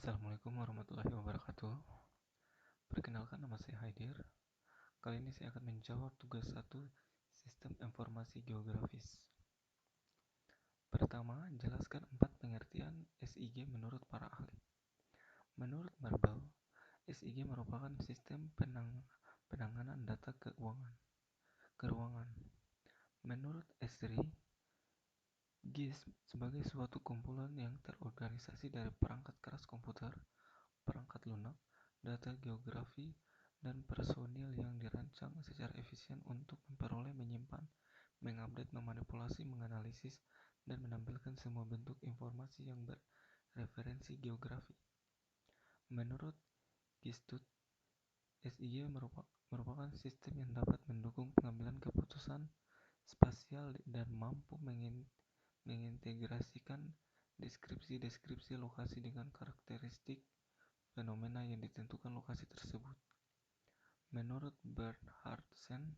Assalamualaikum warahmatullahi wabarakatuh. Perkenalkan, nama saya Haidir. Kali ini saya akan menjawab tugas 1 Sistem Informasi Geografis. Pertama, jelaskan 4 pengertian SIG menurut para ahli. Menurut Marble, SIG merupakan sistem penanganan data keuangan. Menurut Esri, GIS sebagai suatu kumpulan yang terorganisasi dari perangkat keras komputer, perangkat lunak, data geografi, dan personil yang dirancang secara efisien untuk memperoleh, menyimpan, mengupdate, memanipulasi, menganalisis, dan menampilkan semua bentuk informasi yang bereferensi geografi. Menurut Gistut, SIG merupakan sistem yang dapat mendukung pengambilan keputusan spasial dan mampu mengintegrasikan deskripsi lokasi dengan karakteristik fenomena yang ditentukan lokasi tersebut. Menurut Bernhardsen,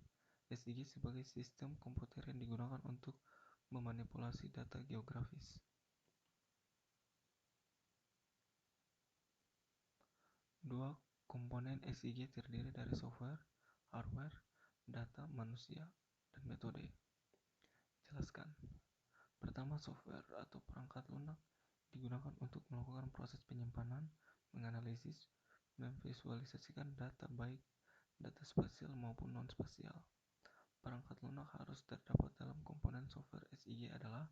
SIG sebagai sistem komputer yang digunakan untuk memanipulasi data geografis. Dua komponen SIG terdiri dari software, hardware, data, manusia, dan metode. Jelaskan. Pertama, software atau perangkat lunak digunakan untuk melakukan proses penyimpanan, menganalisis, memvisualisasikan data baik data spasial maupun non-spasial. Perangkat lunak harus terdapat dalam komponen software SIG adalah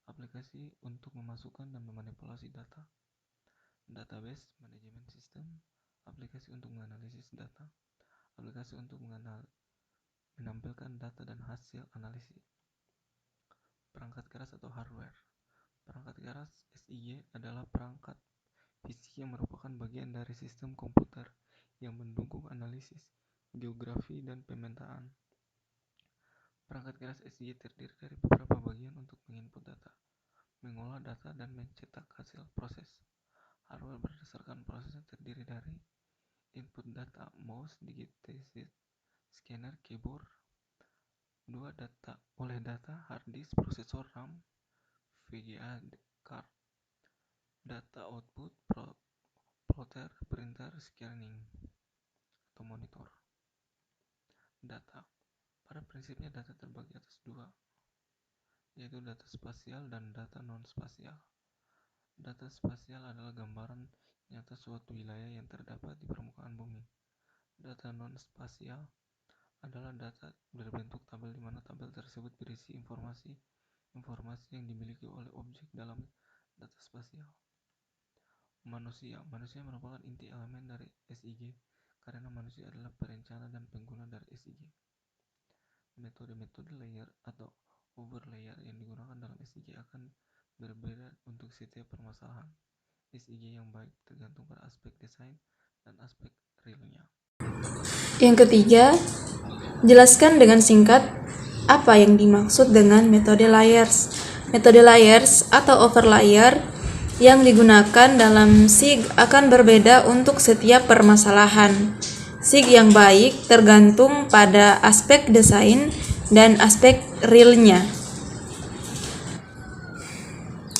aplikasi untuk memasukkan dan memanipulasi data, database, manajemen sistem, aplikasi untuk menganalisis data, aplikasi untuk menampilkan data dan hasil analisis. Perangkat keras atau hardware. Perangkat keras SIG adalah perangkat fisik yang merupakan bagian dari sistem komputer yang mendukung analisis, geografi, dan pemetaan. Perangkat keras SIG terdiri dari beberapa bagian untuk menginput data, mengolah data, dan mencetak hasil proses. Hardware berdasarkan proses yang terdiri dari input data, mouse, digitizer, scanner, keyboard, data, hard disk, prosesor RAM, VGA card, data output, plotter, printer, scanning, atau monitor. Data. Pada prinsipnya data terbagi atas dua, yaitu data spasial dan data non-spasial. Data spasial adalah gambaran nyata suatu wilayah yang terdapat di permukaan bumi. Data non-spasial adalah data berbentuk tabel di mana tabel tersebut berisi informasi yang dimiliki oleh objek dalam data spasial. Manusia merupakan inti elemen dari SIG karena manusia adalah perencana dan pengguna dari SIG. Metode-metode layer atau overlayer yang digunakan dalam SIG akan berbeda untuk setiap permasalahan. SIG yang baik tergantung pada aspek desain dan aspek realnya. Yang ketiga, jelaskan dengan singkat apa yang dimaksud dengan metode layers. Metode layers atau overlayer yang digunakan dalam SIG akan berbeda untuk setiap permasalahan. SIG yang baik tergantung pada aspek desain dan aspek realnya.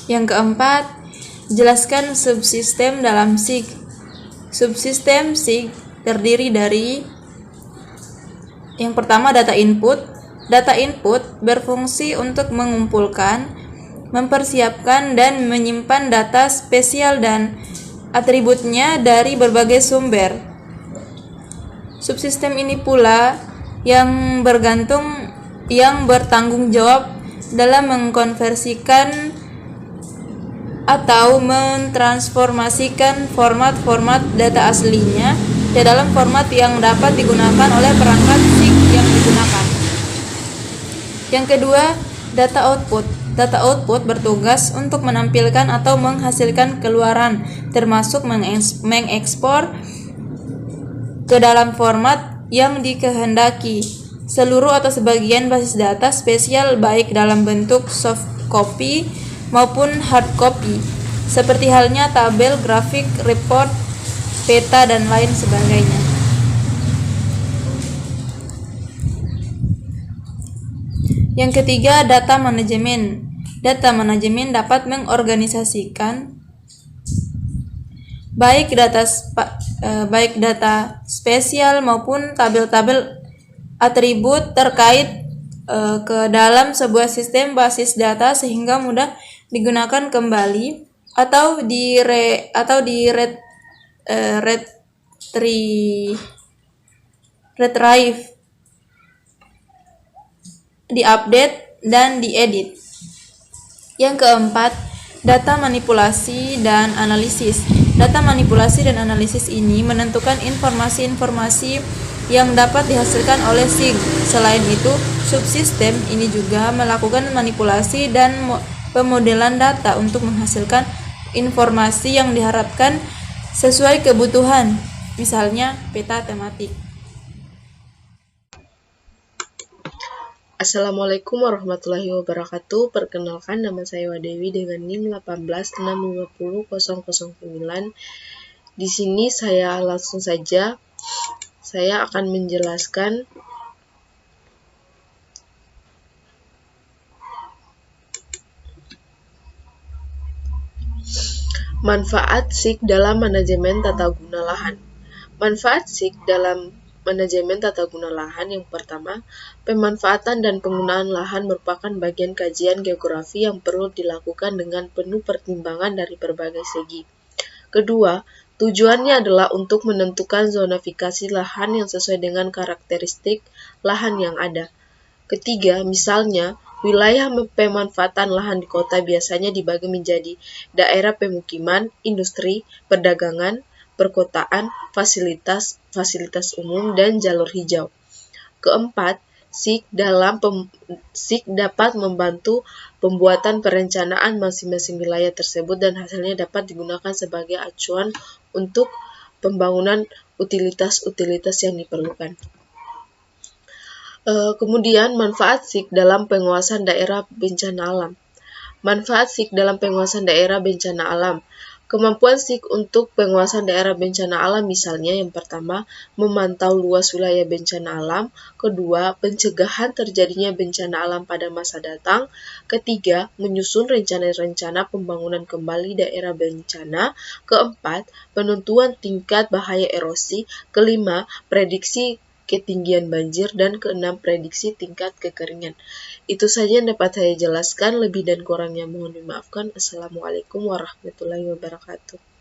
Yang keempat, jelaskan subsistem dalam SIG. Subsistem SIG terdiri dari yang pertama, data input. Data input berfungsi untuk mengumpulkan, mempersiapkan, dan menyimpan data spesial dan atributnya dari berbagai sumber. Subsistem ini pula yang bertanggung jawab dalam mengkonversikan atau mentransformasikan format-format data aslinya ke dalam format yang dapat digunakan oleh perangkat SIG yang digunakan. Yang kedua, data output. Data output bertugas untuk menampilkan atau menghasilkan keluaran, termasuk mengekspor ke dalam format yang dikehendaki. Seluruh atau sebagian basis data spesial baik dalam bentuk soft copy maupun hard copy, seperti halnya tabel, grafik, report, peta, dan lain sebagainya. Yang ketiga, data manajemen. Data manajemen dapat mengorganisasikan baik data spesial maupun tabel-tabel atribut terkait ke dalam sebuah sistem basis data sehingga mudah digunakan kembali atau retrieve, diupdate dan diedit. Yang keempat, data manipulasi dan analisis. Data manipulasi dan analisis ini menentukan informasi-informasi yang dapat dihasilkan oleh SIG. Selain itu, subsistem ini juga melakukan manipulasi dan pemodelan data untuk menghasilkan informasi yang diharapkan sesuai kebutuhan, misalnya peta tematik. Assalamualaikum warahmatullahi wabarakatuh. Perkenalkan, nama saya Wadewi dengan NIM 1850009. Di sini saya langsung saja akan menjelaskan manfaat SIG dalam manajemen tata guna lahan. Manfaat SIG dalam manajemen tata guna lahan yang pertama, pemanfaatan dan penggunaan lahan merupakan bagian kajian geografi yang perlu dilakukan dengan penuh pertimbangan dari berbagai segi. Kedua, tujuannya adalah untuk menentukan zonifikasi lahan yang sesuai dengan karakteristik lahan yang ada. Ketiga, misalnya, wilayah pemanfaatan lahan di kota biasanya dibagi menjadi daerah pemukiman, industri, perdagangan, perkotaan, fasilitas umum, dan jalur hijau. Keempat, SIG dapat membantu pembuatan perencanaan masing-masing wilayah tersebut dan hasilnya dapat digunakan sebagai acuan untuk pembangunan utilitas-utilitas yang diperlukan. Kemudian, manfaat SIG dalam penguasaan daerah bencana alam. Manfaat SIG dalam penguasaan daerah bencana alam. Kemampuan SIG untuk penguasaan daerah bencana alam misalnya yang pertama, memantau luas wilayah bencana alam. Kedua, pencegahan terjadinya bencana alam pada masa datang. Ketiga, menyusun rencana-rencana pembangunan kembali daerah bencana. Keempat, penentuan tingkat bahaya erosi. Kelima, prediksi ketinggian banjir, dan keenam, prediksi tingkat kekeringan. Itu saja yang dapat saya jelaskan, lebih dan kurangnya mohon dimaafkan. Assalamualaikum warahmatullahi wabarakatuh.